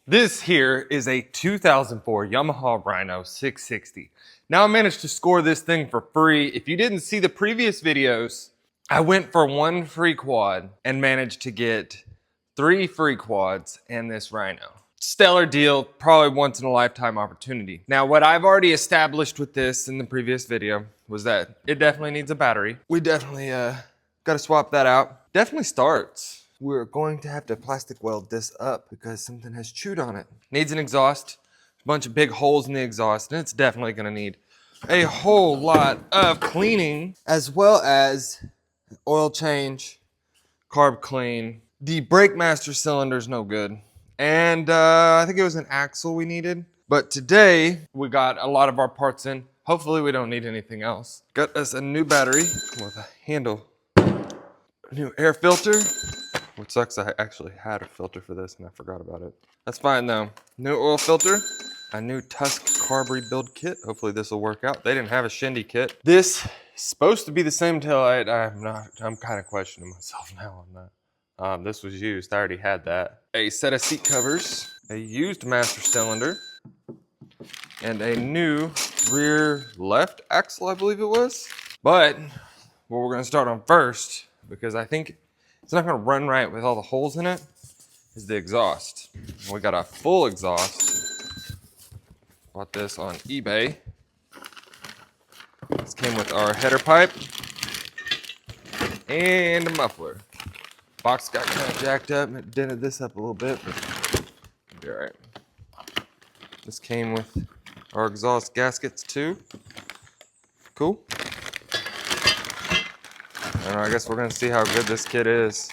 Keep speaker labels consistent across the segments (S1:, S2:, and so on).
S1: This here is a 2004 Yamaha Rhino 660. Now I managed to score this thing for free. If you didn't see the previous videos, I went for one free quad and managed to get 3 free quads and this Rhino. Stellar deal, probably once in a lifetime opportunity. Now what I've already established with this in the previous video was that it definitely needs a battery. We definitely got to swap that out. Definitely starts. We're going to have to plastic weld this up because something has chewed on it. Needs an exhaust, a bunch of big holes in the exhaust, and it's definitely gonna need a whole lot of cleaning, as well as oil change, carb clean. The brake master cylinder is no good. And I think it was an axle we needed. But today we got a lot of our parts in. Hopefully we don't need anything else. Got us a new battery with a handle. A new air filter. Which sucks, I actually had a filter for this and I forgot about it. That's fine though. New oil filter, a new Tusk carb rebuild kit. Hopefully this will work out. They didn't have a Shindy kit. This is supposed to be the same taillight. I'm kind of questioning myself now on that. This was used, I already had that. A set of seat covers, a used master cylinder, and a new rear left axle, I believe it was. But what we're gonna start on first, because I think it's not gonna run right with all the holes in it, is the exhaust. We got a full exhaust. Bought this on eBay. This came with our header pipe and a muffler. Box got kind of jacked up and it dented this up a little bit, but it'll be all right. This came with our exhaust gaskets too. Cool. I guess we're gonna see how good this kit is.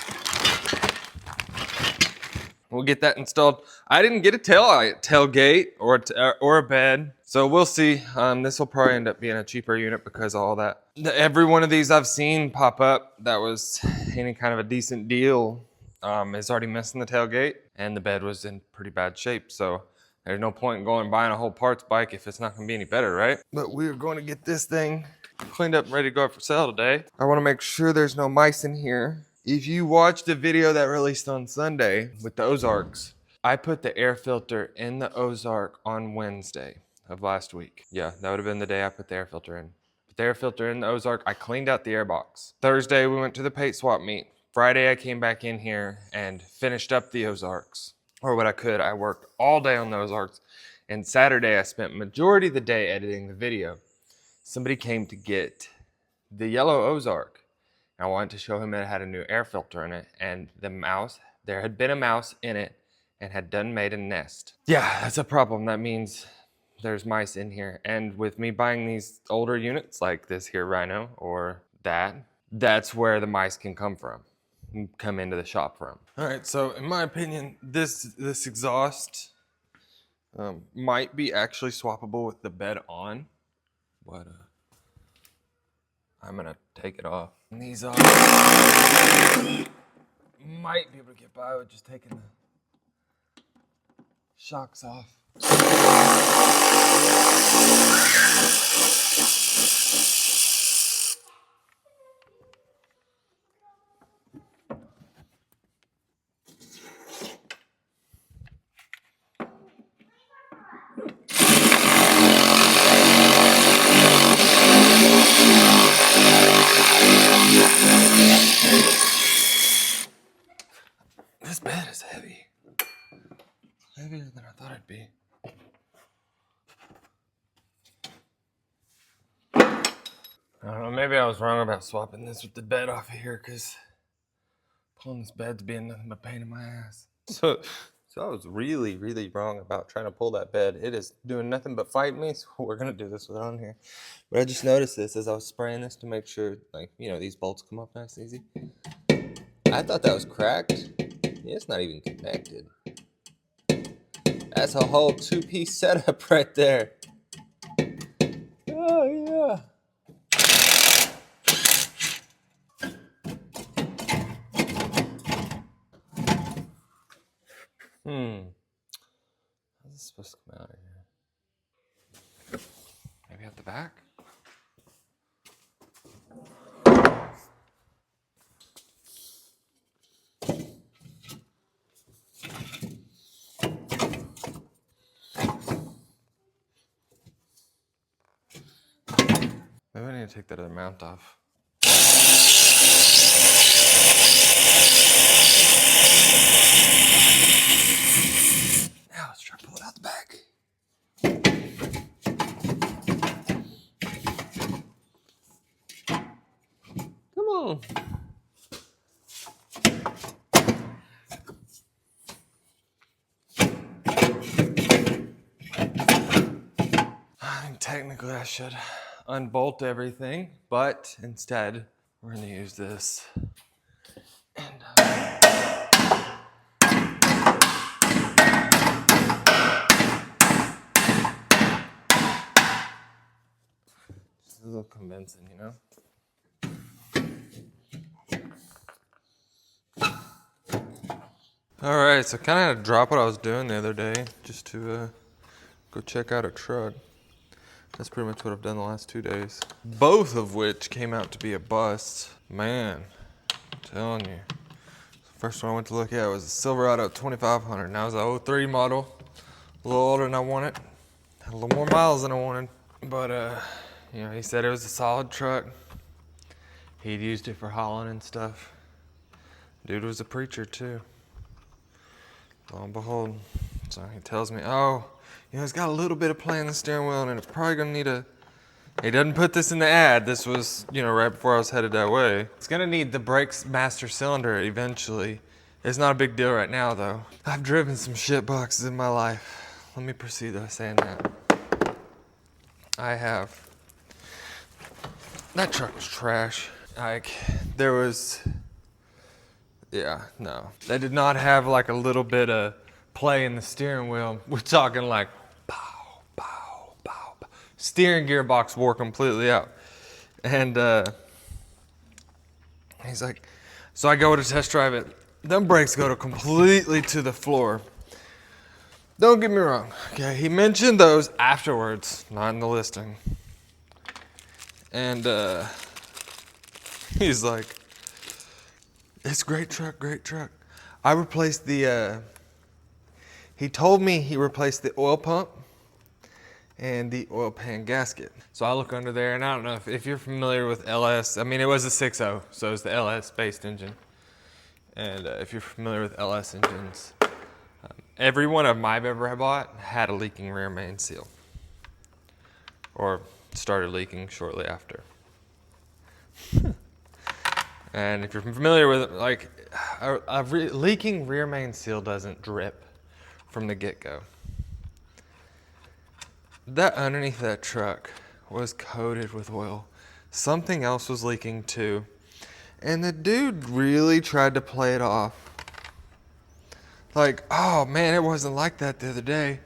S1: We'll get that installed. I didn't get a tailgate or a bed, so we'll see. This will probably end up being a cheaper unit because of all that. Every one of these I've seen pop up that was any kind of a decent deal is already missing the tailgate, and the bed was in pretty bad shape. So there's no point in going and buying a whole parts bike if it's not gonna be any better, right? But we're going to get this thing cleaned up and ready to go up for sale today. I wanna make sure there's no mice in here. If you watched the video that released on Sunday with the Ozarks, I put the air filter in the Ozark on Wednesday of last week. Yeah, that would have been the day I put the air filter in. Put the air filter in the Ozark, I cleaned out the air box. Thursday, we went to the paint swap meet. Friday, I came back in here and finished up the Ozarks. Or what I could, I worked all day on the Ozarks. And Saturday, I spent majority of the day editing the video. Somebody came to get the yellow Ozark. I wanted to show him that it had a new air filter in it, and the mouse, there had been a mouse in it and had done made a nest. Yeah, that's a problem. That means there's mice in here. And with me buying these older units like this here Rhino or that's where the mice can come into the shop from. All right, so in my opinion, this exhaust might be actually swappable with the bed on, but I'm gonna take it off. And these might be able to get by with just taking the shocks off. This bed is heavy. Heavier than I thought it'd be. I don't know, maybe I was wrong about swapping this with the bed off of here because pulling this bed's being nothing but a pain in my ass. So I was really, really wrong about trying to pull that bed. It is doing nothing but fight me, so we're gonna do this without on here. But I just noticed this as I was spraying this to make sure, like, you know, these bolts come off nice and easy. I thought that was cracked. It's not even connected. That's a whole 2-piece setup right there. Oh, yeah. How's this supposed to come out of here? Maybe at the back? Maybe I need to take that other mount off. Now let's try to pull it out the back. Come on. I think technically I should unbolt everything, but instead we're gonna use this. And just a little convincing, you know? All right, so kind of had to drop what I was doing the other day just to go check out a truck. That's pretty much what I've done the last 2 days. Both of which came out to be a bust. Man, I'm telling you. The first one I went to look at was a Silverado 2500. Now it's a 03 model. A little older than I wanted. Had a little more miles than I wanted. But, you know, he said it was a solid truck. He'd used it for hauling and stuff. Dude was a preacher too. Lo and behold, so he tells me, oh, you know, it's got a little bit of play in the steering wheel and it's probably gonna need he doesn't put this in the ad. This was, you know, right before I was headed that way. It's gonna need the brakes master cylinder eventually. It's not a big deal right now though. I've driven some shit boxes in my life. Let me proceed by saying that. I have. That truck was trash. Like, there was, yeah, no. They did not have like a little bit of play in the steering wheel. We're talking like pow, pow, pow, pow. Steering gearbox wore completely out. And he's like, so I go to test drive it. Them brakes go to completely to the floor. Don't get me wrong. Okay, he mentioned those afterwards, not in the listing. And he's like, it's a great truck, great truck. I replaced the, he told me he replaced the oil pump and the oil pan gasket. So I look under there, and I don't know if you're familiar with LS. I mean, it was a 6.0, so it's the LS-based engine. And if you're familiar with LS engines, every one of them I've ever bought had a leaking rear main seal. Or started leaking shortly after. And if you're familiar with it, like a leaking rear main seal doesn't drip from the get-go. That underneath that truck was coated with oil. Something else was leaking too. And the dude really tried to play it off. Like, oh man, it wasn't like that the other day.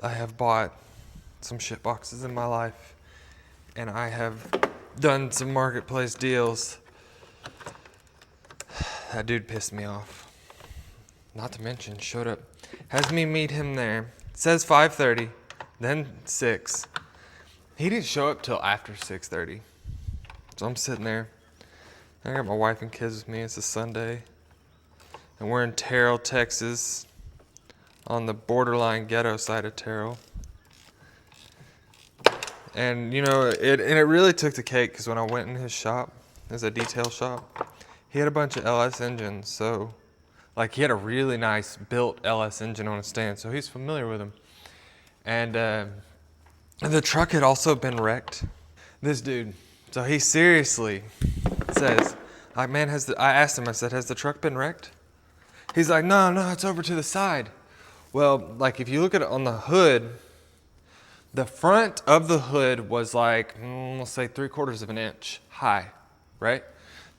S1: I have bought some shit boxes in my life, and I have done some marketplace deals. That dude pissed me off. Not to mention, showed up, has me meet him there. It says 5:30, then 6. He didn't show up till after 6:30. So I'm sitting there. I got my wife and kids with me. It's a Sunday. And we're in Terrell, Texas, on the borderline ghetto side of Terrell. And you know, it really took the cake, because when I went in his shop, there's a detail shop, he had a bunch of LS engines. So like, he had a really nice built LS engine on a stand, so he's familiar with them. And the truck had also been wrecked. This dude, so he seriously says, like, man, I asked him, I said, has the truck been wrecked? He's like, no, it's over to the side. Well, like, if you look at it on the hood, the front of the hood was like, let's say 3/4 of an inch high, right?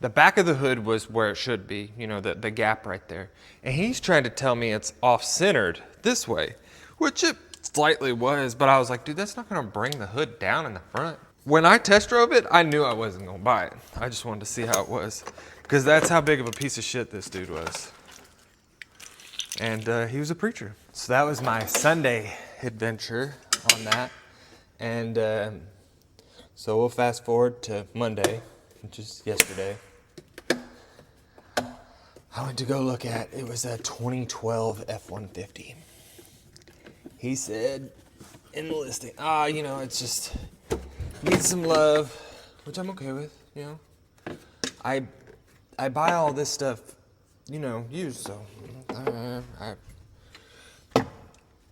S1: The back of the hood was where it should be, you know, the gap right there. And he's trying to tell me it's off-centered this way, which it slightly was, but I was like, dude, that's not gonna bring the hood down in the front. When I test drove it, I knew I wasn't gonna buy it. I just wanted to see how it was, because that's how big of a piece of shit this dude was. And he was a preacher. So that was my Sunday adventure on that. And so we'll fast forward to Monday, which is yesterday. I went to go look it was a 2012 F-150. He said in the listing. You know, it's just needs some love, which I'm okay with, you know. I buy all this stuff, you know, used, so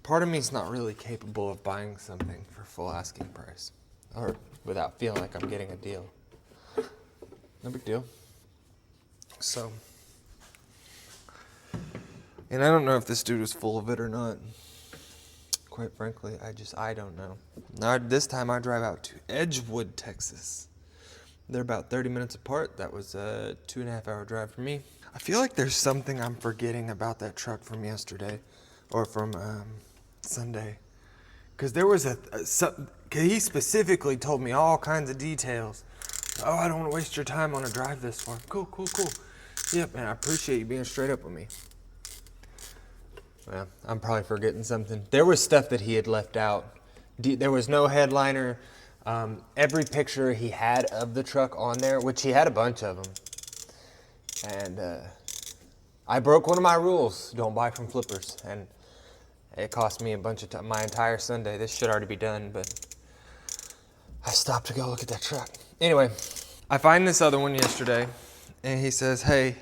S1: part of me is not really capable of buying something for full asking price or without feeling like I'm getting a deal. No big deal. So, and I don't know if this dude was full of it or not. Quite frankly, I don't know. Now, this time I drive out to Edgewood, Texas. They're about 30 minutes apart. That was a 2.5 hour drive for me. I feel like there's something I'm forgetting about that truck from yesterday or from Sunday. Because there was he specifically told me all kinds of details. Oh, I don't want to waste your time on a drive this far. Cool. Yep, man, I appreciate you being straight up with me. Well, I'm probably forgetting something. There was stuff that he had left out. There was no headliner. Every picture he had of the truck on there, which he had a bunch of them. And I broke one of my rules. Don't buy from flippers. And it cost me a bunch of time, my entire Sunday. This should already be done, but I stopped to go look at that truck. Anyway, I find this other one yesterday, and he says, hey,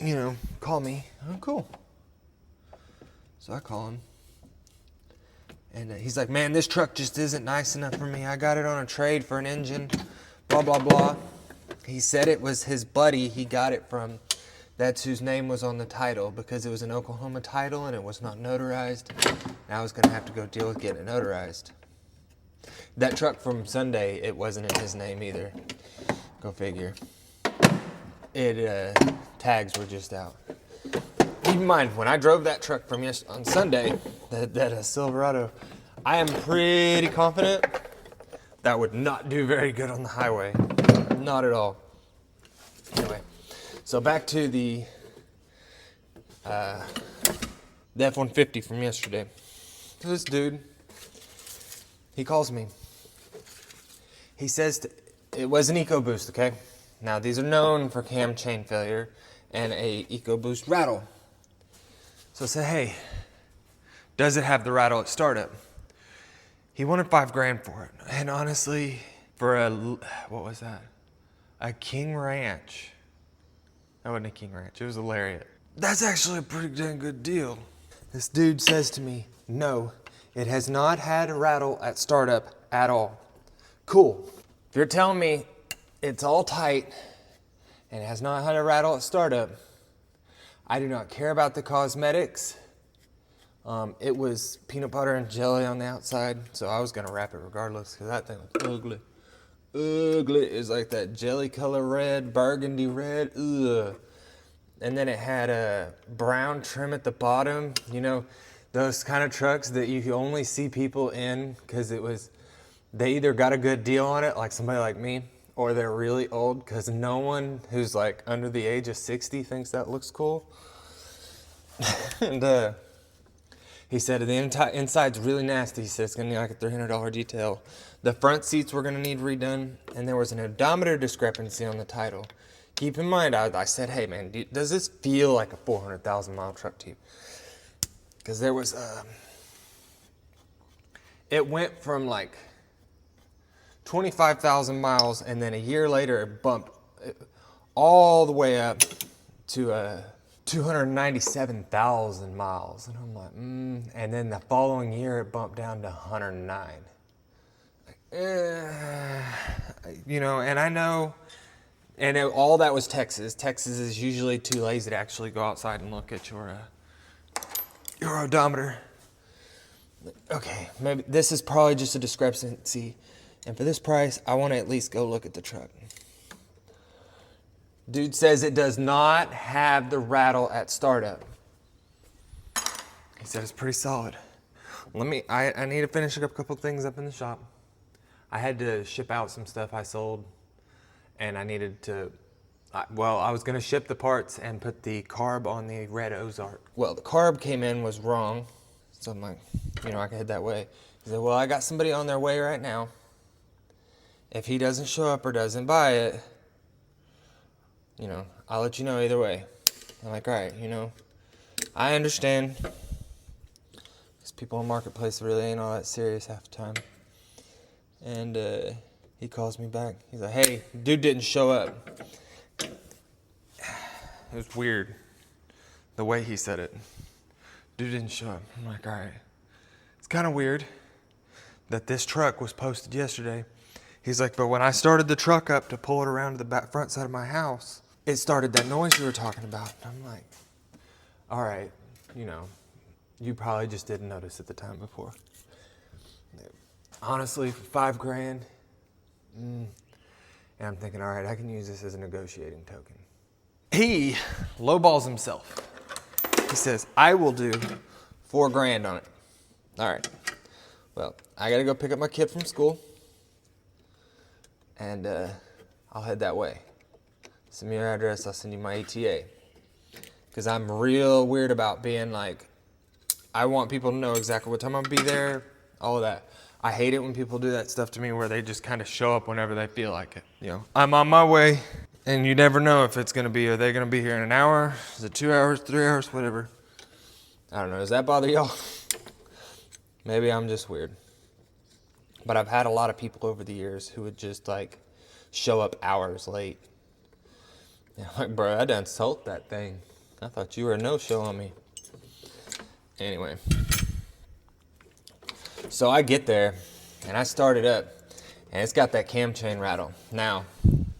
S1: you know, call me. Oh, cool. So I call him. And he's like, man, this truck just isn't nice enough for me. I got it on a trade for an engine, blah, blah, blah. He said it was his buddy he got it from. That's whose name was on the title because it was an Oklahoma title and it was not notarized. And I was going to have to go deal with getting it notarized. That truck from Sunday, it wasn't in his name either. Go figure. Tags were just out. Keep in mind, when I drove that truck from on Sunday, that Silverado, I am pretty confident that would not do very good on the highway. Not at all. Anyway, so back to the F-150 from yesterday. This dude, he calls me. He says it was an EcoBoost, okay? Now, these are known for cam chain failure and a EcoBoost rattle. So I said, hey, does it have the rattle at startup? He wanted $5,000 for it. And honestly, for what was that? A King Ranch. That wasn't a King Ranch, it was a Lariat. That's actually a pretty dang good deal. This dude says to me, no, it has not had a rattle at startup at all. Cool. If you're telling me it's all tight and it has not had a rattle at startup, I do not care about the cosmetics. It was peanut butter and jelly on the outside, so I was gonna wrap it regardless because that thing was ugly. Ugly. It was like that jelly color red, burgundy red, ugh. And then it had a brown trim at the bottom. You know, those kind of trucks that you only see people in because they either got a good deal on it, like somebody like me, or they're really old because no one who's like under the age of 60 thinks that looks cool. And he said the inside's really nasty. He said it's gonna need like a $300 detail. The front seats were gonna need redone, and there was an odometer discrepancy on the title. Keep in mind, I said, hey man, does this feel like a 400,000 mile truck to you? Because there was, it went from like 25,000 miles, and then a year later it bumped all the way up to 297,000 miles. And I'm like, and then the following year it bumped down to 109. You know, and I know, and all that was Texas. Texas is usually too lazy to actually go outside and look at your odometer. Okay, maybe this is probably just a discrepancy. And for this price, I want to at least go look at the truck. Dude says it does not have the rattle at startup. He said it's pretty solid. I need to finish a couple things up in the shop. I had to ship out some stuff I sold, and I needed to, I was gonna ship the parts and put the carb on the red Ozark. Well, the carb came in was wrong, so I'm like, you know, I can head that way. He said, well, I got somebody on their way right now. If he doesn't show up or doesn't buy it, you know, I'll let you know either way. I'm like, all right, you know, I understand. Because people in Marketplace really ain't all that serious half the time. And he calls me back. He's like, hey, dude didn't show up. It was weird, the way he said it. Dude didn't show up. I'm like, all right. It's kind of weird that this truck was posted yesterday. He's like, but when I started the truck up to pull it around to the back front side of my house, it started that noise you were talking about. And I'm like, all right, you know, you probably just didn't notice at the time before. Honestly, for $5,000, and I'm thinking, all right, I can use this as a negotiating token. He lowballs himself. He says, I will do $4,000 on it. All right. Well, I got to go pick up my kid from school, and I'll head that way. Send me your address. I'll send you my ETA. Because I'm real weird about being like, I want people to know exactly what time I'll be there, all of that. I hate it when people do that stuff to me where they just kind of show up whenever they feel like it. You know, I'm on my way, and you never know if it's going to be, are they going to be here in an hour? Is it 2 hours, 3 hours, whatever? I don't know. Does that bother y'all? Maybe I'm just weird. But I've had a lot of people over the years who would just like show up hours late. Yeah, like, bro, I done sold that thing. I thought you were a no-show on me. Anyway. So I get there, and I start it up, and it's got that cam chain rattle. Now,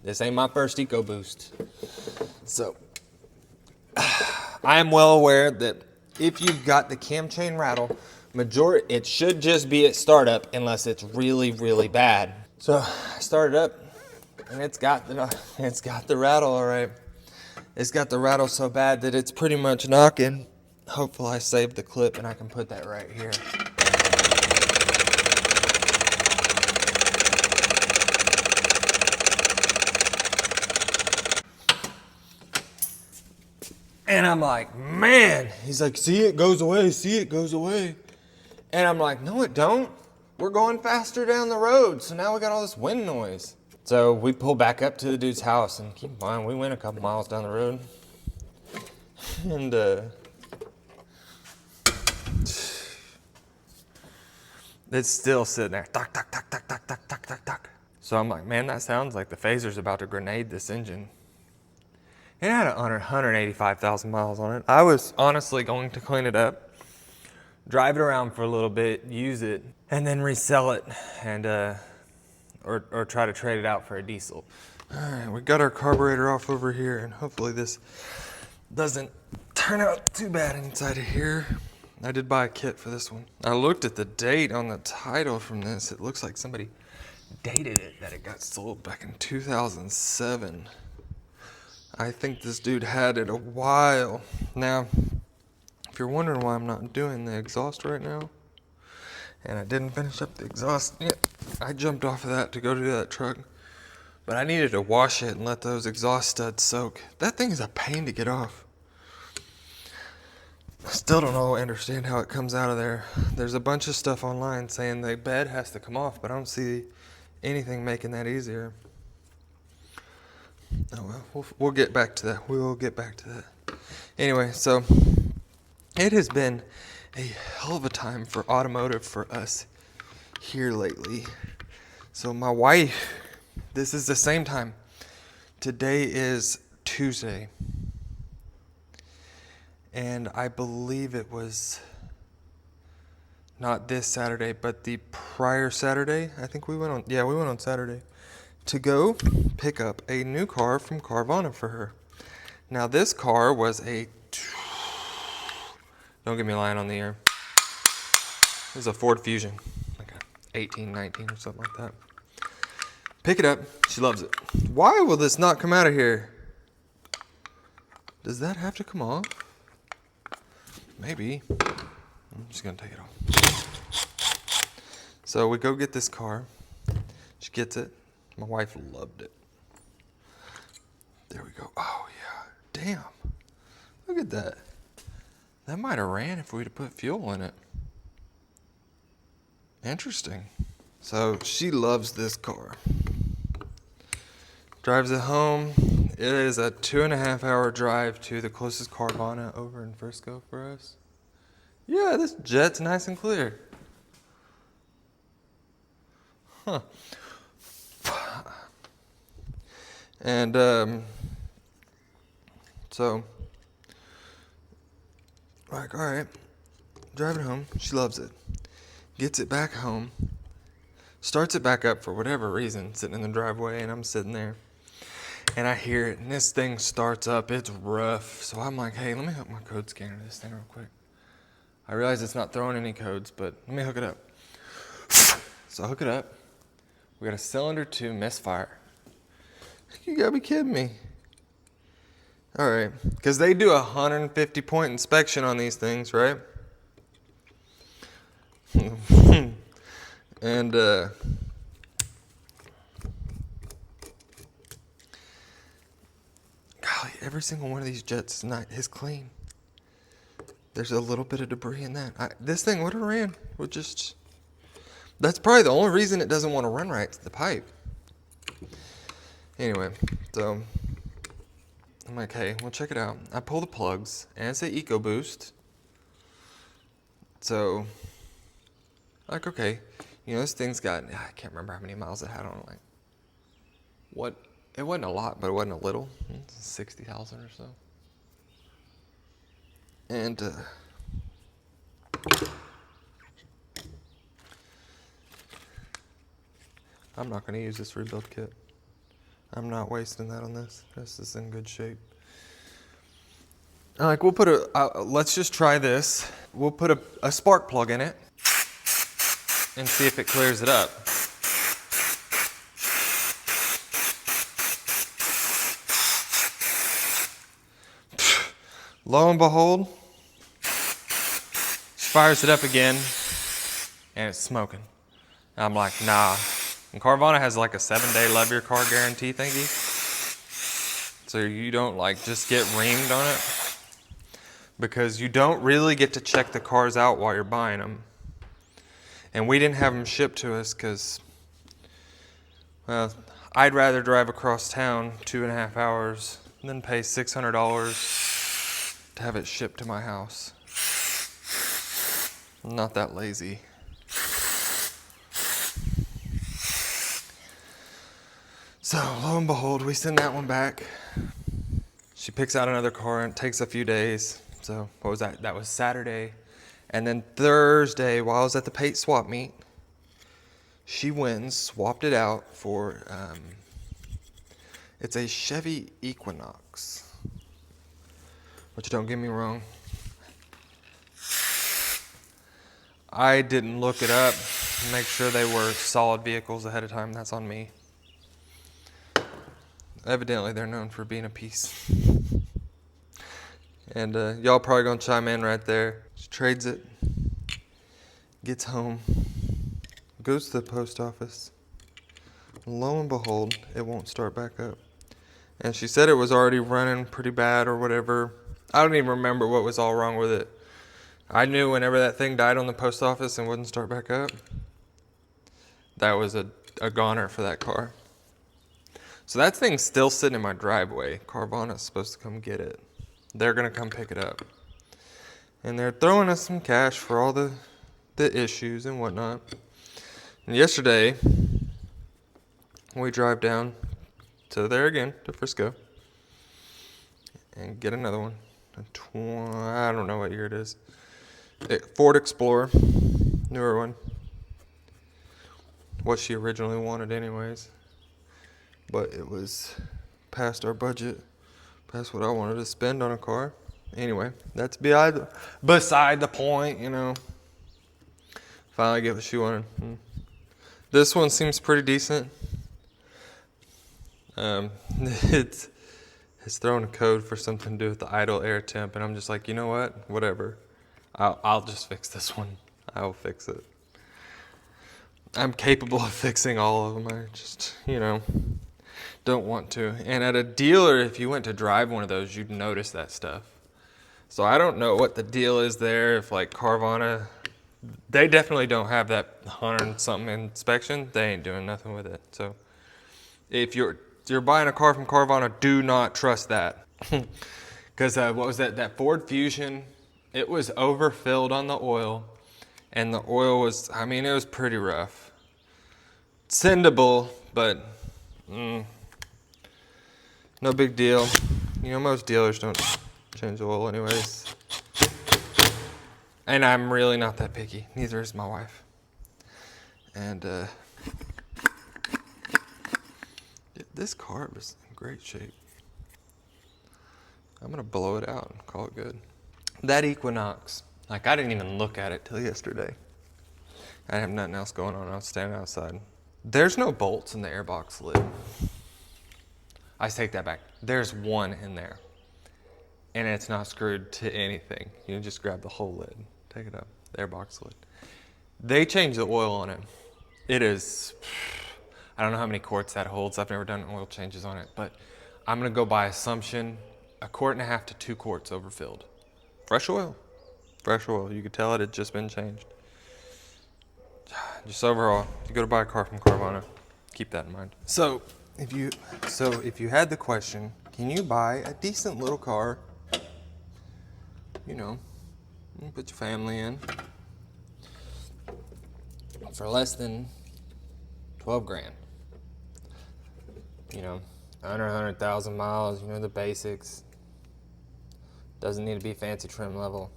S1: this ain't my first EcoBoost. So, I am well aware that if you've got the cam chain rattle, it should just be at startup unless it's really, really bad. So, I start it up, and it's got the rattle, all right. It's got the rattle so bad that it's pretty much knocking. Hopefully I saved the clip, and I can put that right here. And I'm like, man, he's like, see, it goes away, see, it goes away. And I'm like, no, it don't. We're going faster down the road, so now we got all this wind noise. So we pull back up to the dude's house, and keep in mind, we went a couple miles down the road. And it's still sitting there, tuck, tuck, tuck, tuck, tuck, tuck, tuck, tuck, tuck. So I'm like, man, that sounds like the phaser's about to grenade this engine. It had 185,000 miles on it. I was honestly going to clean it up, drive it around for a little bit, use it, and then resell it, and or try to trade it out for a diesel. All right, we got our carburetor off over here, and hopefully this doesn't turn out too bad inside of here. I did buy a kit for this one. I looked at the date on the title from this. It looks like somebody dated it, that it got sold back in 2007. I think this dude had it a while. Now, if you're wondering why I'm not doing the exhaust right now, and I didn't finish up the exhaust yet, I jumped off of that to go to that truck, but I needed to wash it and let those exhaust studs soak. That thing is a pain to get off. I still don't understand how it comes out of there. There's a bunch of stuff online saying the bed has to come off, but I don't see anything making that easier. Oh well, we'll get back to that. We will get back to that. Anyway, so it has been a hell of a time for automotive for us here lately. So my wife, this is the same time. Today is Tuesday. And I believe it was not this Saturday, but the prior Saturday. I think we went on Saturday to go pick up a new car from Carvana for her. Now this car was don't get me lying on the air. It was a Ford Fusion, like a 18, 19 or something like that. Pick it up, she loves it. Why will this not come out of here? Does that have to come off? Maybe. I'm just gonna take it off. So we go get this car. She gets it. My wife loved it. There we go. Oh yeah, damn. Look at that. That might have ran if we'd have put fuel in it. Interesting. So she loves this car. Drives it home. It is a 2.5 hour drive to the closest Carvana over in Frisco for us. Yeah, this jet's nice and clear. Huh. And so, like, all right, driving home. She loves it. Gets it back home. Starts it back up for whatever reason, sitting in the driveway, and I'm sitting there. And I hear it, and this thing starts up. It's rough. So I'm like, hey, let me hook my code scanner to this thing real quick. I realize it's not throwing any codes, but let me hook it up. So I hook it up. We got a cylinder 2 misfire. You gotta be kidding me. All right, because they do a 150-point inspection on these things, right? And golly, every single one of these jets is clean. There's a little bit of debris in that. This thing would have ran. That's probably the only reason it doesn't want to run right, the pipe. Anyway, so I'm like, hey, well, check it out. I pull the plugs, and it's an EcoBoost. So, like, okay, you know, this thing's got, I can't remember how many miles it had on it. Like, it wasn't a lot, but it wasn't a little. 60,000 or so. And, I'm not going to use this rebuild kit. I'm not wasting that on this. This is in good shape. Like, we'll put let's just try this. We'll put a spark plug in it and see if it clears it up. Lo and behold, she fires it up again and it's smoking. I'm like, nah. And Carvana has like a 7-day love your car guarantee thingy. So you don't like just get reamed on it. Because you don't really get to check the cars out while you're buying them. And we didn't have them shipped to us because, well, I'd rather drive across town 2.5 hours than pay $600 to have it shipped to my house. I'm not that lazy. So, lo and behold, we send that one back. She picks out another car and it takes a few days. So, what was that? That was Saturday. And then Thursday, while I was at the paint swap meet, she went and swapped it out for, it's a Chevy Equinox. Which, don't get me wrong, I didn't look it up, make sure they were solid vehicles ahead of time. That's on me. Evidently, they're known for being a piece. And y'all probably gonna chime in right there. She trades it, gets home, goes to the post office. Lo and behold, it won't start back up. And she said it was already running pretty bad or whatever. I don't even remember what was all wrong with it. I knew whenever that thing died on the post office and wouldn't start back up, that was a goner for that car. So that thing's still sitting in my driveway. Carvana's supposed to come get it. They're gonna come pick it up. And they're throwing us some cash for all the issues and whatnot. And yesterday, we drive down to there again, to Frisco, and get another one. I don't know what year it is. Ford Explorer, newer one. What she originally wanted anyways. But it was past our budget, past what I wanted to spend on a car. Anyway, that's beside the point, you know. Finally get what she wanted. This one seems pretty decent. It's throwing a code for something to do with the idle air temp, and I'm just like, you know what? Whatever. I'll just fix this one. I'll fix it. I'm capable of fixing all of them. I just, you know, don't want to. And at a dealer, if you went to drive one of those, you'd notice that stuff. So I don't know what the deal is there. If like Carvana, they definitely don't have that 100-something inspection. They ain't doing nothing with it. So if you're buying a car from Carvana, do not trust that. Because what was that Ford Fusion It was overfilled on the oil, and the oil was, I mean, it was pretty rough. Sendable, but no big deal. You know, most dealers don't change oil anyways. And I'm really not that picky. Neither is my wife. And this carb is in great shape. I'm gonna blow it out and call it good. That Equinox, like, I didn't even look at it till yesterday. I didn't have nothing else going on. I was standing outside. There's no bolts in the airbox lid. I take that back. There's one in there, and it's not screwed to anything. You can just grab the whole lid, take it up, the airbox lid. They changed the oil on it. It is, I don't know how many quarts that holds. I've never done oil changes on it, but I'm gonna go by assumption, 1.5 quarts to 2 quarts overfilled. Fresh oil, fresh oil. You could tell it had just been changed. Just overall, if you go to buy a car from Carvana, keep that in mind. So if you had the question, can you buy a decent little car, you know, you put your family in, for less than 12 grand? You know, under 100,000 miles, you know, the basics. Doesn't need to be fancy trim level.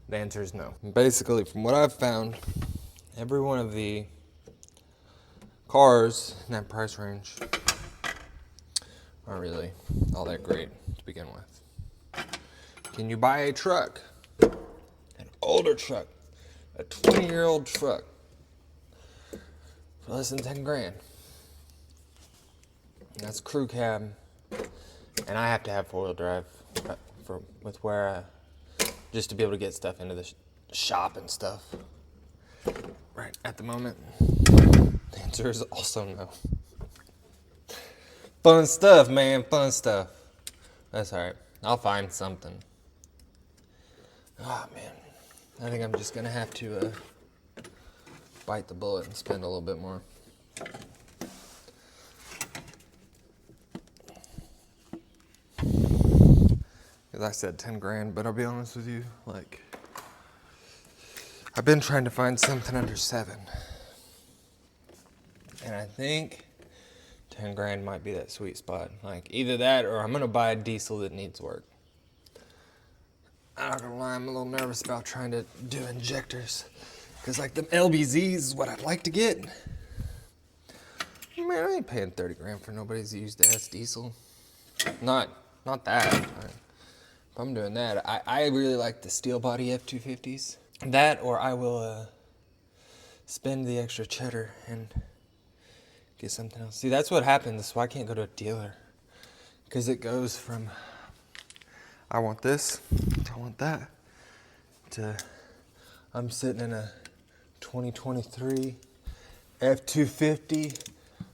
S1: The answer is no. Basically, from what I've found, every one of the cars in that price range aren't really all that great to begin with. Can you buy a truck, an older truck, a 20-year-old truck for less than 10 grand? And that's crew cab, and I have to have 4-wheel drive just to be able to get stuff into the shop and stuff. Right at the moment, the answer is also no. Fun stuff, man, fun stuff. That's all right. I'll find something. Oh, man. I think I'm just gonna have to bite the bullet and spend a little bit more. Because I said 10 grand, but I'll be honest with you, like, I've been trying to find something under 7. And I think 10 grand might be that sweet spot. Like, either that or I'm gonna buy a diesel that needs work. I'm not gonna lie, I'm a little nervous about trying to do injectors. Because, like, the LBZs is what I'd like to get. Man, I ain't paying 30 grand for nobody's used ass diesel. Not that. If I'm doing that, I really like the steel body F250s. That, or I will spend the extra cheddar and get something else. See, that's what happens. That's why I can't go to a dealer. Because it goes from, I want this, I want that, to I'm sitting in a 2023 F250,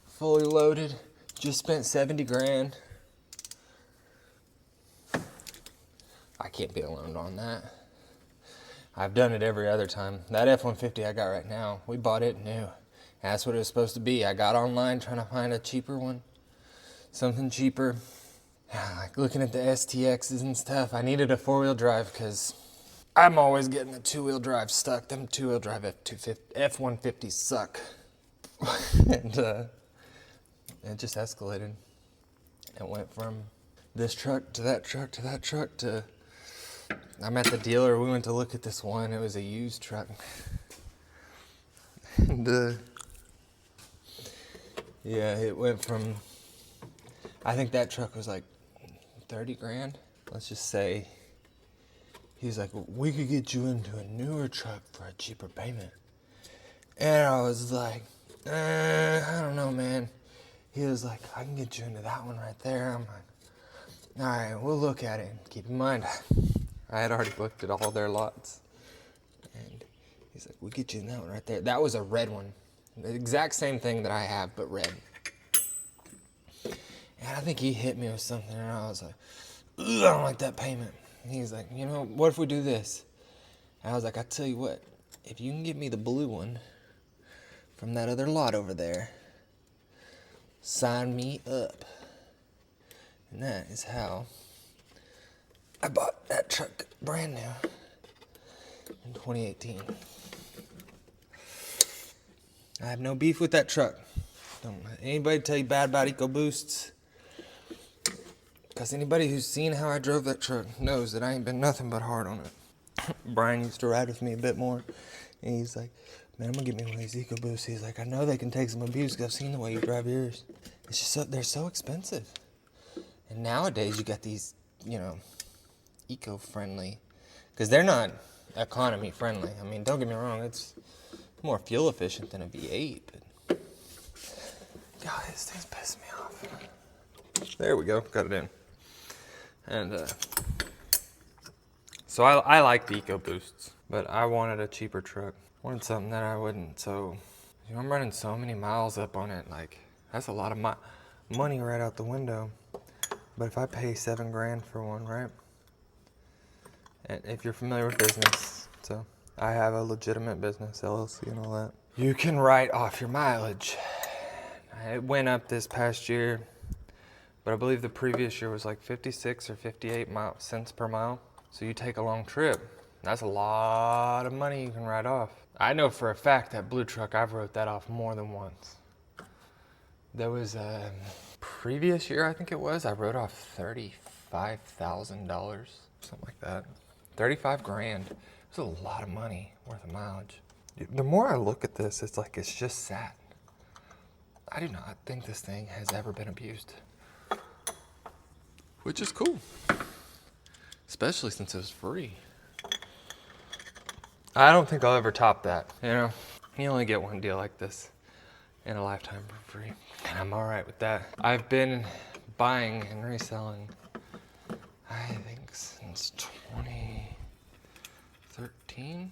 S1: fully loaded, just spent 70 grand. I can't be alone on that. I've done it every other time. That F-150 I got right now, we bought it new. That's what it was supposed to be. I got online trying to find a cheaper one. Something cheaper. Like looking at the STXs and stuff. I needed a 4-wheel drive because I'm always getting a 2-wheel drive stuck. Them 2-wheel drive F-150s suck. And it just escalated. It went from this truck to that truck to that truck to... I'm at the dealer. We went to look at this one. It was a used truck. And yeah, it went from, I think that truck was like 30 grand. Let's just say, he's like, we could get you into a newer truck for a cheaper payment. And I was like, I don't know, man. He was like, I can get you into that one right there. I'm like, all right, we'll look at it. Keep in mind, I had already looked at all their lots. And he's like, we'll get you in that one right there. That was a red one. The exact same thing that I have, but red. And I think he hit me with something, and I was like, I don't like that payment. And he's like, you know, what if we do this? And I was like, I tell you what, if you can give me the blue one from that other lot over there, sign me up. And that is how I bought that truck brand new in 2018. I have no beef with that truck. Don't let anybody tell you bad about EcoBoosts. Because anybody who's seen how I drove that truck knows that I ain't been nothing but hard on it. Brian used to ride with me a bit more. And he's like, man, I'm gonna get me one of these EcoBoosts. He's like, I know they can take some abuse because I've seen the way you drive yours. It's just so, they're so expensive. And nowadays you got these, you know, eco-friendly, because they're not economy friendly. I mean, don't get me wrong, it's more fuel efficient than a V8, but God, this thing's pissing me off. There we go, got it in. And so I like the EcoBoosts, but I wanted a cheaper truck. Wanted something that I wouldn't, so you know, I'm running so many miles up on it, like that's a lot of money right out the window. But if I pay $7 grand for one, right? And if you're familiar with business, so I have a legitimate business, LLC and all that. You can write off your mileage. It went up this past year, but I believe the previous year was like 56 or 58 cents per mile. So you take a long trip, that's a lot of money you can write off. I know for a fact that blue truck, I've wrote that off more than once. There was a previous year, I think it was, I wrote off $35,000, something like that. 35 grand. It's a lot of money worth of mileage. The more I look at this, it's like it's just sat. I do not think this thing has ever been abused. Which is cool. Especially since it was free. I don't think I'll ever top that, you know? You only get one deal like this in a lifetime for free. And I'm all right with that. I've been buying and reselling, I think since 2013.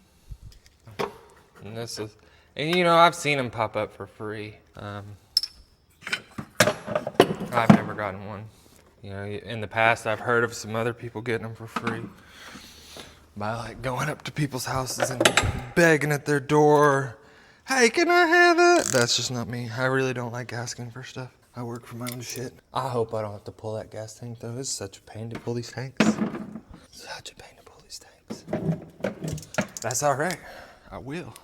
S1: And this is, and you know, I've seen them pop up for free. I've never gotten one. You know, in the past, I've heard of some other people getting them for free by like going up to people's houses and begging at their door. Hey, can I have it? That's just not me. I really don't like asking for stuff. I work for my own shit. I hope I don't have to pull that gas tank though. It's such a pain to pull these tanks. Such a pain to pull these tanks. That's all right. I will.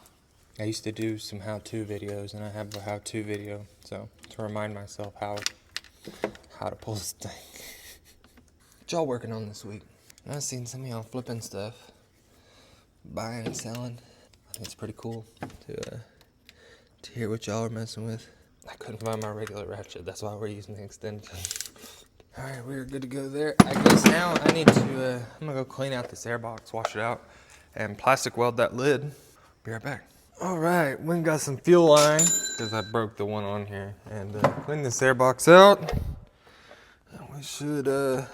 S1: I used to do some how-to videos, and I have a how-to video, so to remind myself how to pull this tank. What y'all working on this week? I've seen some of y'all flipping stuff, buying and selling. I think it's pretty cool to hear what y'all are messing with. I couldn't find my regular ratchet, that's why we're using the extension. All right, we're good to go there. I guess now I need to, I'm gonna go clean out this air box, wash it out, and plastic weld that lid. Be right back. All right, we got some fuel line, because I broke the one on here, and clean this air box out. And we should be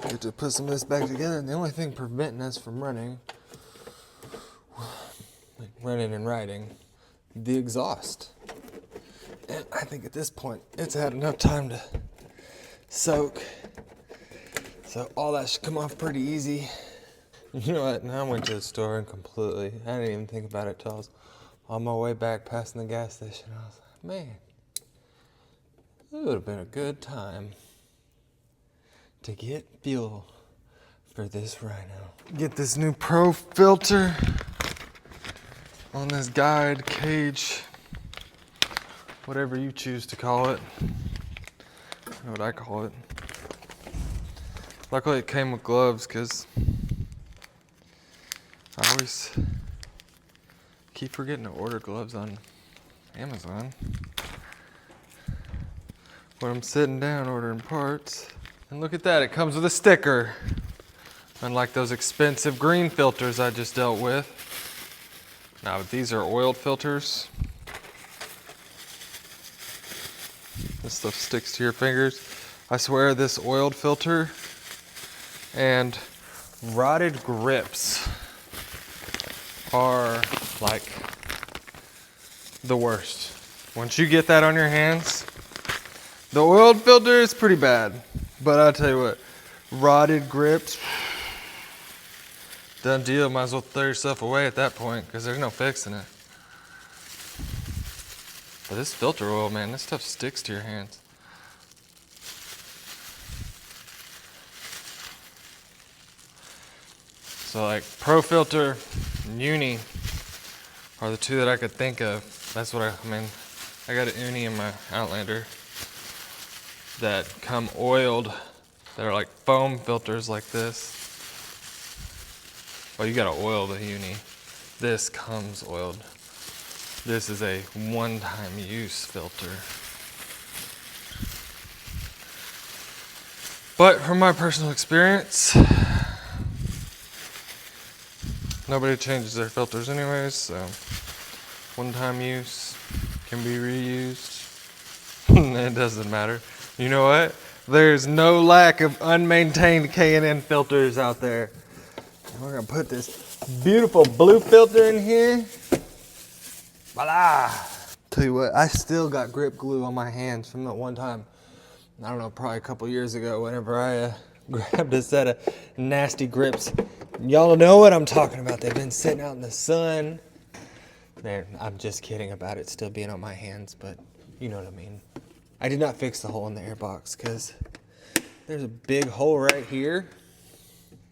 S1: good to put some of this back together. And the only thing preventing us from running and riding, the exhaust. And I think at this point, it's had enough time to soak. So all that should come off pretty easy. You know what, now I went to the store and completely, I didn't even think about it till I was on my way back passing the gas station. I was like, man, it would have been a good time to get fuel for this Rhino. Get this new Pro filter on this guide, cage, whatever you choose to call it. I know what I call it. Luckily it came with gloves because I always keep forgetting to order gloves on Amazon when I'm sitting down ordering parts. And look at that, it comes with a sticker. Unlike those expensive green filters I just dealt with. Now these are oiled filters. This stuff sticks to your fingers. I swear this oiled filter and rotted grips are like the worst. Once you get that on your hands, the oiled filter is pretty bad, but I'll tell you what, rotted grips, done deal. Might as well throw yourself away at that point because there's no fixing it. But this filter oil, man, this stuff sticks to your hands. So like Pro Filter and Uni are the two that I could think of. That's what I mean. I got an Uni in my Outlander that come oiled. They're like foam filters like this. Well, you gotta oil the Uni. This comes oiled. This is a one-time use filter. But from my personal experience, nobody changes their filters anyways, so one-time use can be reused. It doesn't matter. You know what? There's no lack of unmaintained K&N filters out there. And we're gonna put this beautiful blue filter in here. Voila! Tell you what, I still got grip glue on my hands from that one time. I don't know, probably a couple years ago whenever I grabbed a set of nasty grips. Y'all know what I'm talking about. They've been sitting out in the sun. I'm just kidding about it still being on my hands, but you know what I mean. I did not fix the hole in the airbox because there's a big hole right here.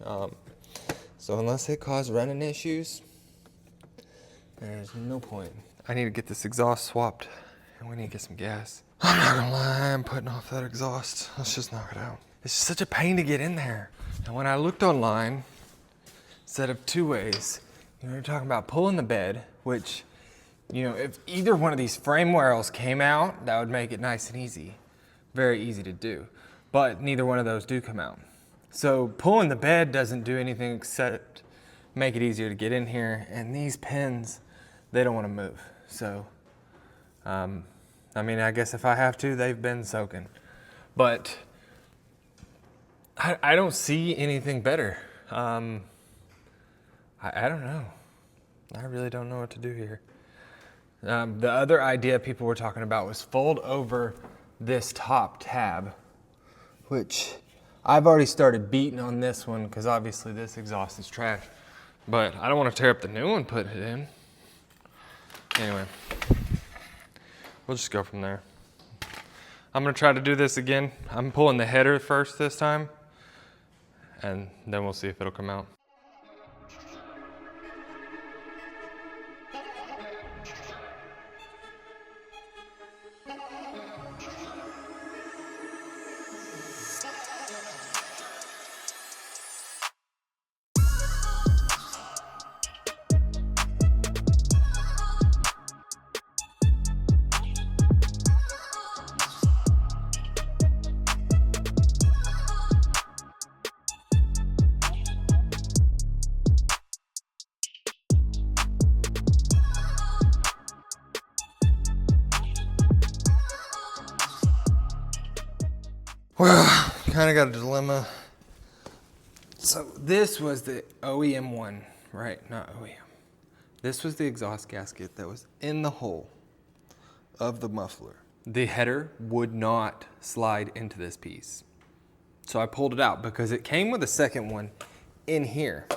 S1: So unless it caused running issues, there's no point. I need to get this exhaust swapped and we need to get some gas. I'm not gonna lie, I'm putting off that exhaust. Let's just knock it out. It's just such a pain to get in there. And when I looked online, instead of two ways, you're talking about pulling the bed, which, if either one of these frame rails came out, that would make it nice and easy. Very easy to do. But neither one of those do come out. So pulling the bed doesn't do anything except make it easier to get in here. And these pins, they don't want to move. So, I guess if I have to, they've been soaking. But I don't see anything better. I don't know. I really don't know what to do here. The other idea people were talking about was fold over this top tab, which I've already started beating on this one because obviously this exhaust is trash. But I don't want to tear up the new one, put it in. Anyway, we'll just go from there. I'm gonna try to do this again. I'm pulling the header first this time, and then we'll see if it'll come out. Well, kind of got a dilemma. So this was the OEM one, right? Not OEM. This was the exhaust gasket that was in the hole of the muffler. The header would not slide into this piece. So I pulled it out because it came with a second one in here.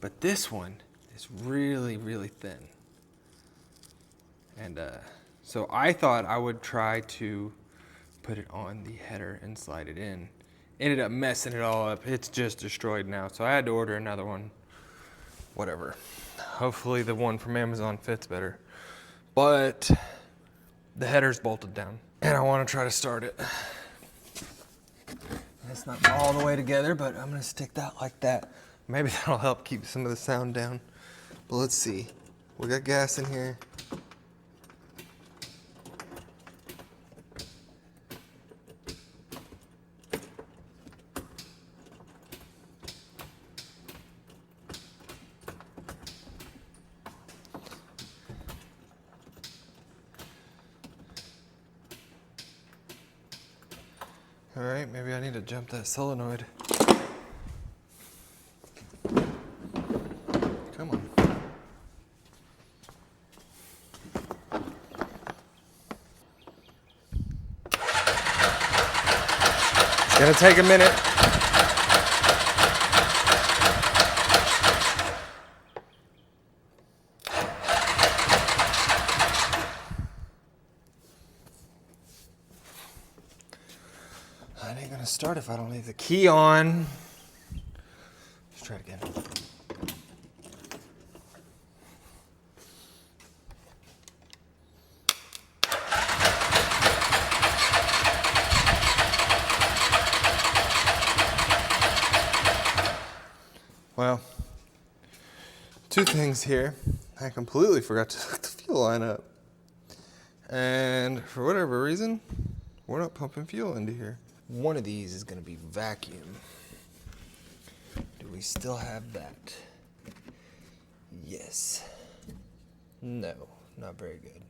S1: But this one is really, really thin. And so I thought I would try to put it on the header and slide it in. Ended up messing it all up. It's just destroyed now. So I had to order another one. Whatever. Hopefully the one from Amazon fits better. But the header's bolted down. And I want to try to start it. It's not all the way together, but I'm going to stick that like that. Maybe that'll help keep some of the sound down. But let's see. We got gas in here. All right, maybe I need to jump that solenoid. Come on. It's gonna take a minute. It ain't gonna start if I don't leave the key on. Let's try it again. Well, two things here. I completely forgot to hook the fuel line up. And for whatever reason, we're not pumping fuel into here. One of these is gonna be vacuum. Do we still have that? Yes. No, not very good.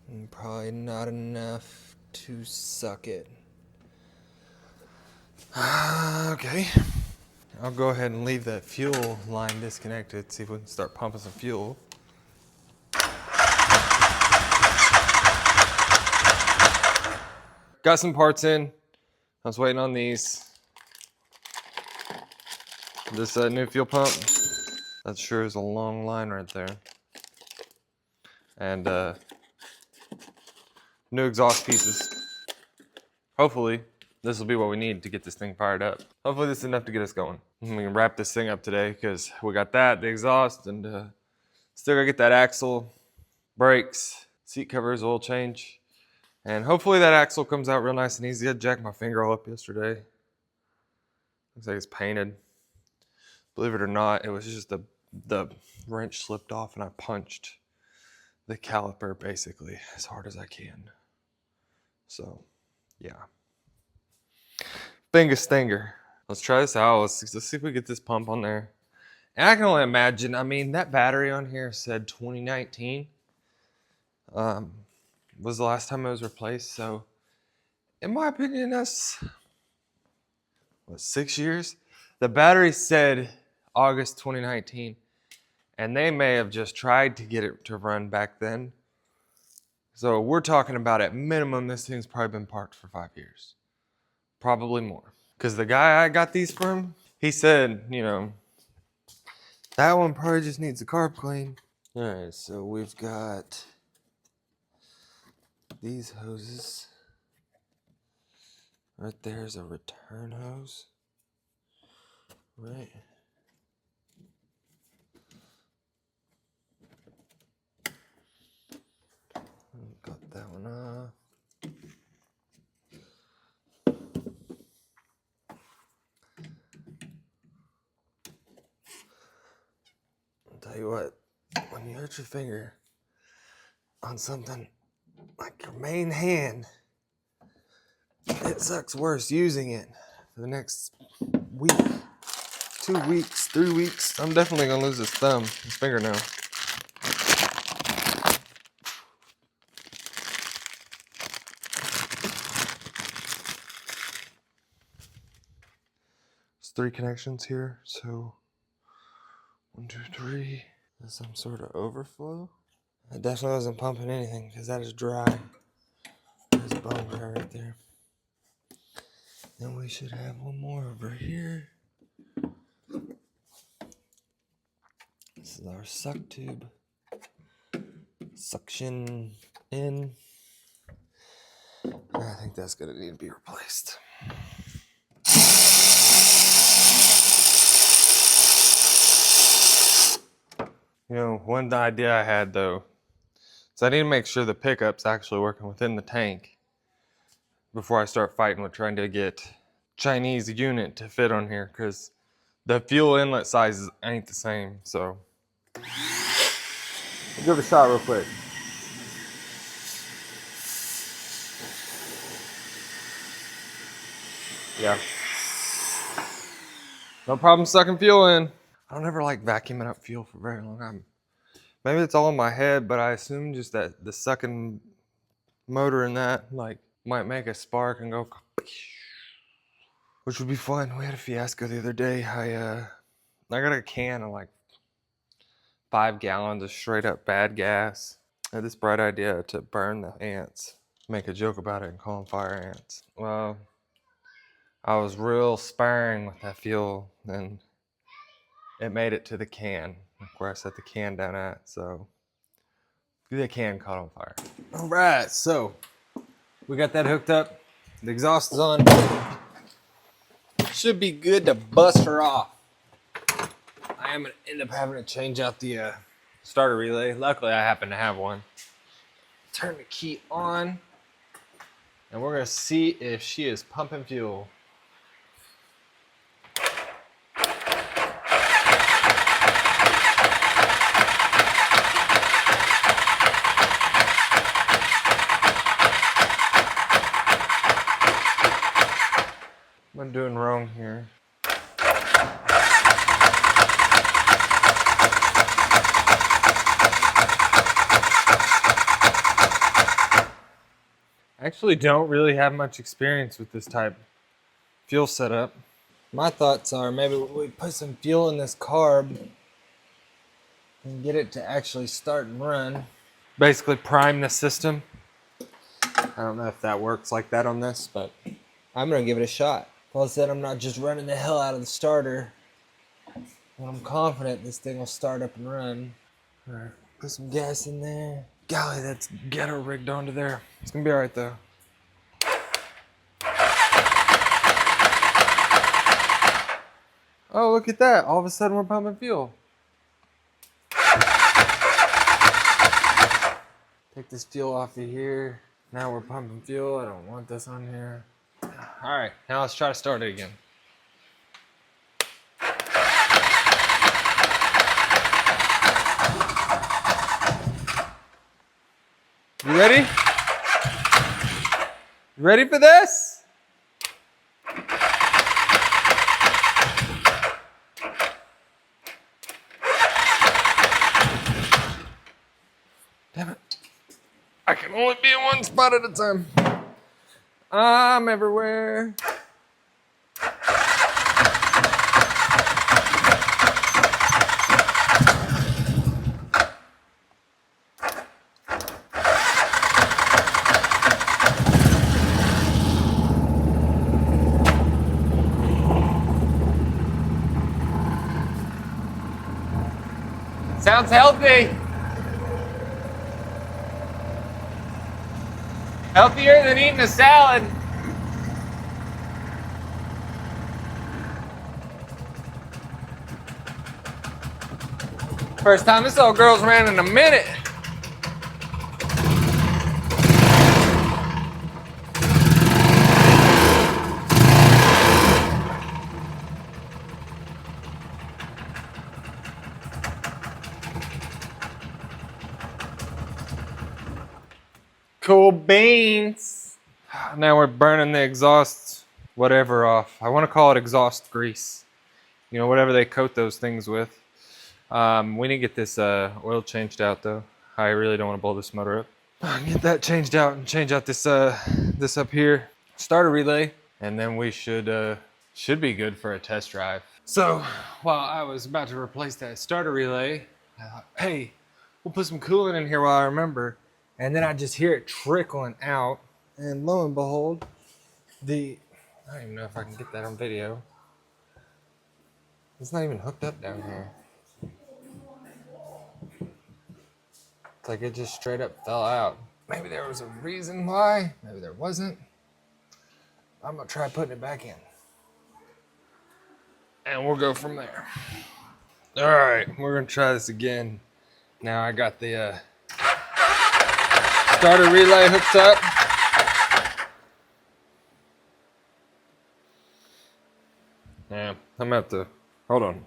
S1: And probably not enough to suck it. Okay. I'll go ahead and leave that fuel line disconnected, see if we can start pumping some fuel. Got some parts in. I was waiting on these. This new fuel pump, that sure is a long line right there. And new exhaust pieces. Hopefully, this will be what we need to get this thing fired up. Hopefully this is enough to get us going. And we can wrap this thing up today because we got that, the exhaust, and still gotta get that axle, brakes, seat covers, oil change. And hopefully that axle comes out real nice and easy. I jacked my finger all up yesterday. Looks like it's painted. Believe it or not, it was just the wrench slipped off and I punched the caliper basically as hard as I can. So, yeah. Finger stinger. Let's try this out. Let's see if we get this pump on there. And I can only imagine, I mean, that battery on here said 2019. Was the last time it was replaced. So, in my opinion, that's, what, 6 years? The battery said August 2019. And they may have just tried to get it to run back then. So we're talking about at minimum, this thing's probably been parked for 5 years. Probably more. Because the guy I got these from, he said, you know, that one probably just needs a carb clean. All right, so we've got these hoses. Right there's a return hose. Right. Got that one off. I'll tell you what, when you hurt your finger on something like your main hand, it sucks worse using it for the next week, 2 weeks, 3 weeks. I'm definitely gonna lose this fingernail. There's 3 connections here, so 1, 2, 3. There's some sort of overflow. I definitely wasn't pumping anything because that is dry. There's a bone dry right there. Then we should have one more over here. This is our suck tube. Suction in. I think that's gonna need to be replaced. You know, one idea I had though, is I need to make sure the pickup's actually working within the tank before I start fighting with trying to get Chinese unit to fit on here, because the fuel inlet sizes ain't the same. So we'll give it a shot real quick. Yeah. No problem sucking fuel in. I don't ever like vacuuming up fuel for very long time. Maybe it's all in my head, but I assume just that the sucking motor in that like might make a spark and go, which would be fun. We had a fiasco the other day. I got a can of like 5 gallons of straight up bad gas. I had this bright idea to burn the ants, make a joke about it and call them fire ants. Well, I was real sparing with that fuel and it made it to the can, where I set the can down at, so the can caught on fire. All right, so we got that hooked up. The exhaust is on. Should be good to bust her off. I am gonna end up having to change out the starter relay. Luckily, I happen to have one. Turn the key on, and we're gonna see if she is pumping fuel. actually don't really have much experience with this type fuel setup. My thoughts are maybe we put some fuel in this carb and get it to actually start and run. Basically prime the system. I don't know if that works like that on this, but I'm gonna give it a shot. Plus that I'm not just running the hell out of the starter. And I'm confident this thing will start up and run. All right, put some gas in there. Golly, that's ghetto rigged onto there. It's gonna be all right though. Oh, look at that. All of a sudden we're pumping fuel. Take this fuel off of here. Now we're pumping fuel. I don't want this on here. All right, now let's try to start it again. You ready? You ready for this? Damn it. I can only be in one spot at a time. I'm everywhere. Sounds healthy. Healthier than eating a salad. First time this old girl's ran in a minute. Cool beans. Now we're burning the exhaust whatever off. I want to call it exhaust grease. You know, whatever they coat those things with. We need to get this oil changed out though. I really don't want to blow this motor up. Get that changed out and change out this this up here. Starter relay, and then we should be good for a test drive. So while I was about to replace that starter relay, I thought, hey, we'll put some coolant in here while I remember. And then I just hear it trickling out, and lo and behold, I don't even know if I can get that on video. It's not even hooked up down here. It's like it just straight up fell out. Maybe there was a reason why, maybe there wasn't. I'm gonna try putting it back in. And we'll go from there. All right, we're gonna try this again. Now I got the starter relay hooked up. Yeah, I'm gonna have to, hold on.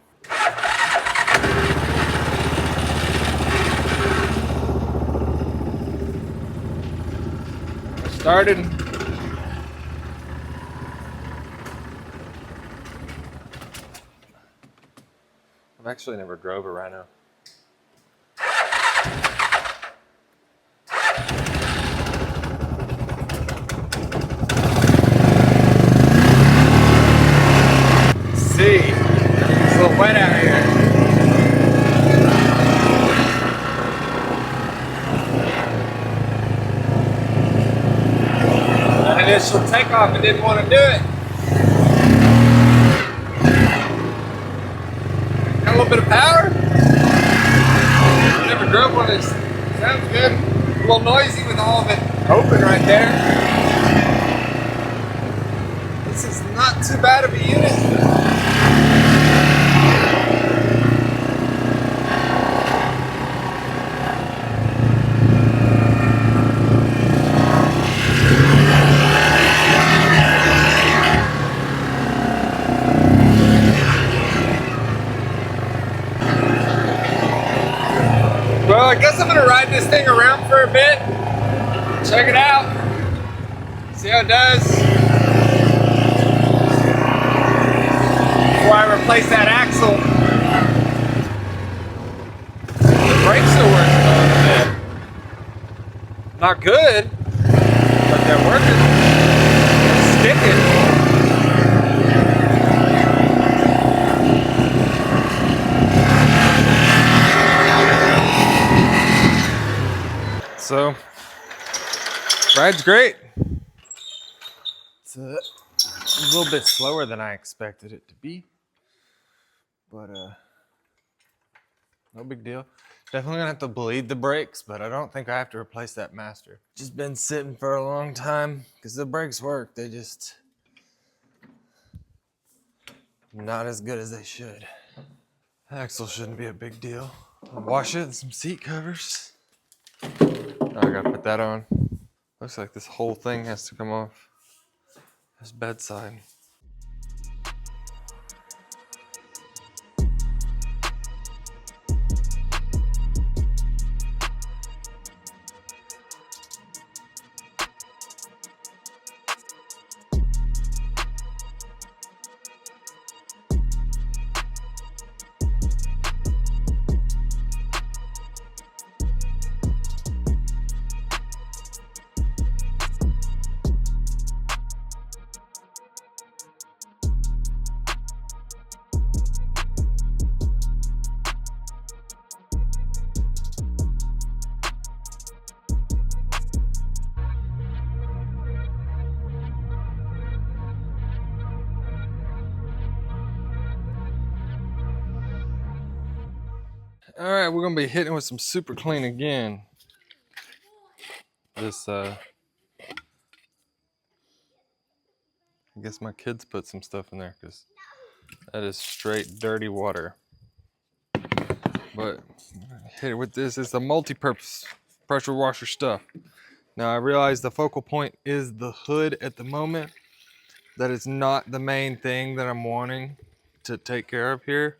S1: Started. I've actually never drove a Rhino. See, it's a little wet out here. That initial takeoff, I didn't want to do it. Got a little bit of power. Never drove one of these. Sounds good. A little noisy with all of it open right there. This is not too bad of a unit. Well, I guess I'm gonna ride this thing around for a bit. Check it out. See how it does. Before I replace that axle. The brakes are working a little bit. Not good, but They're working. They're sticking. So, ride's great. It's a little bit slower than I expected it to be, but no big deal. Definitely gonna have to bleed the brakes, but I don't think I have to replace that master. Just been sitting for a long time because the brakes work. They just not as good as they should. Axle shouldn't be a big deal. I'll wash it and some seat covers. Oh, I gotta put that on. Looks like this whole thing has to come off. This bedside. All right, we're gonna be hitting with some super clean again. This, I guess my kids put some stuff in there because that is straight dirty water. But hit it with this. It's a multi-purpose pressure washer stuff. Now I realize the focal point is the hood at the moment. That is not the main thing that I'm wanting to take care of here,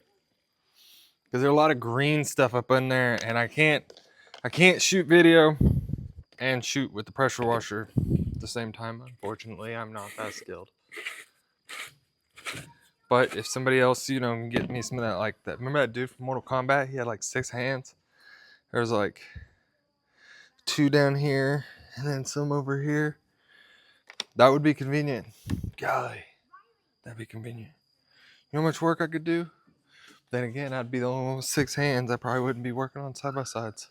S1: because there's a lot of green stuff up in there, and I can't shoot video and shoot with the pressure washer at the same time. Unfortunately, I'm not that skilled. But if somebody else, you know, can get me some of that, like that. Remember that dude from Mortal Kombat? He had like 6 hands. There's like 2 down here and then some over here. That would be convenient. Golly, that'd be convenient. You know how much work I could do? Then again, I'd be the only one with 6 hands. I probably wouldn't be working on side-by-sides.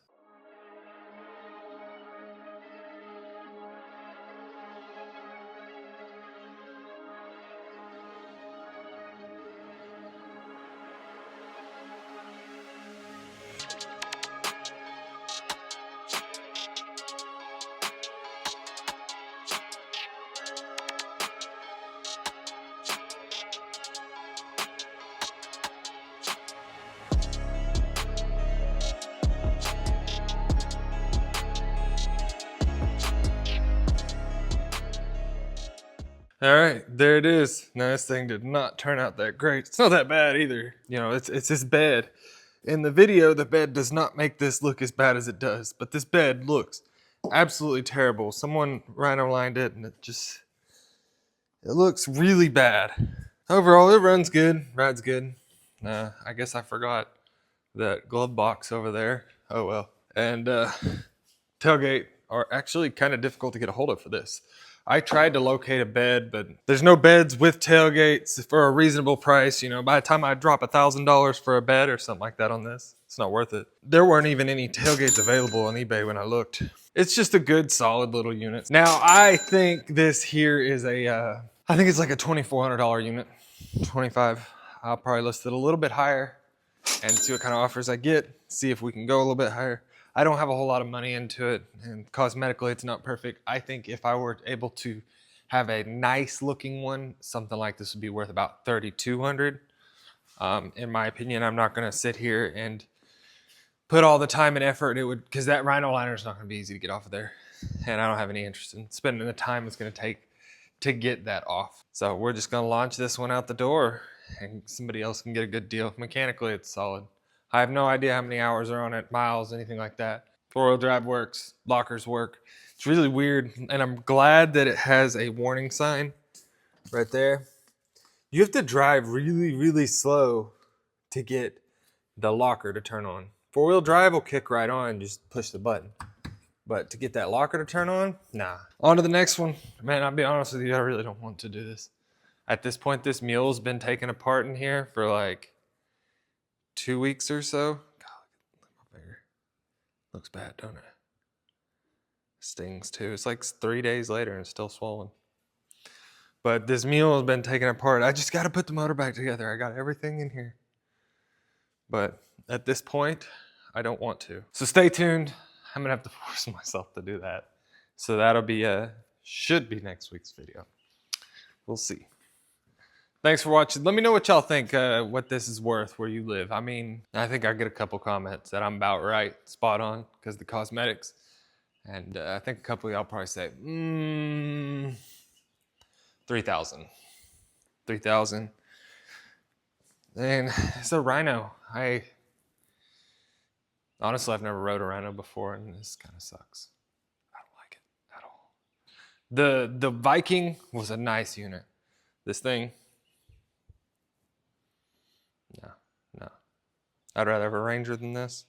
S1: All right, there it is. Now this thing did not turn out that great. It's not that bad either. You know, it's this bed. In the video, the bed does not make this look as bad as it does, but this bed looks absolutely terrible. Someone Rhino lined it and it looks really bad. Overall, it runs good, rides good. I guess I forgot that glove box over there. Oh well. And tailgate are actually kind of difficult to get a hold of for this. I tried to locate a bed, but there's no beds with tailgates for a reasonable price. You know, by the time I drop $1,000 for a bed or something like that on this, it's not worth it. There weren't even any tailgates available on eBay when I looked. It's just a good, solid little unit. Now, I think this here is I think it's like a $2,400 unit, 25. I'll probably list it a little bit higher and see what kind of offers I get, see if we can go a little bit higher. I don't have a whole lot of money into it, and cosmetically it's not perfect. I think if I were able to have a nice looking one, something like this would be worth about $3,200. In my opinion, I'm not gonna sit here and put all the time and effort it would, because that Rhino liner is not gonna be easy to get off of there. And I don't have any interest in spending the time it's gonna take to get that off. So we're just gonna launch this one out the door and somebody else can get a good deal. Mechanically, it's solid. I have no idea how many hours are on it, miles, anything like that. 4-wheel drive works, lockers work. It's really weird, and I'm glad that it has a warning sign right there. You have to drive really, really slow to get the locker to turn on. 4-wheel drive will kick right on, just push the button. But to get that locker to turn on, nah. On to the next one. Man, I'll be honest with you, I really don't want to do this. At this point, this mule's been taken apart in here for like 2 weeks or so. God, look at my finger. Looks bad, don't it? Stings too. It's like 3 days later and it's still swollen. But this mule has been taken apart. I just got to put the motor back together. I got everything in here. But at this point, I don't want to. So stay tuned. I'm gonna have to force myself to do that. So that'll be should be next week's video. We'll see. Thanks for watching. Let me know what y'all think, what this is worth where you live. I mean, I think I get a couple comments that I'm about right, spot on, because of the cosmetics. And I think a couple of y'all probably say, 3,000. 3,000. And it's a Rhino. Honestly, I've never rode a Rhino before, and this kind of sucks. I don't like it at all. The Viking was a nice unit. This thing, no. I'd rather have a Ranger than this.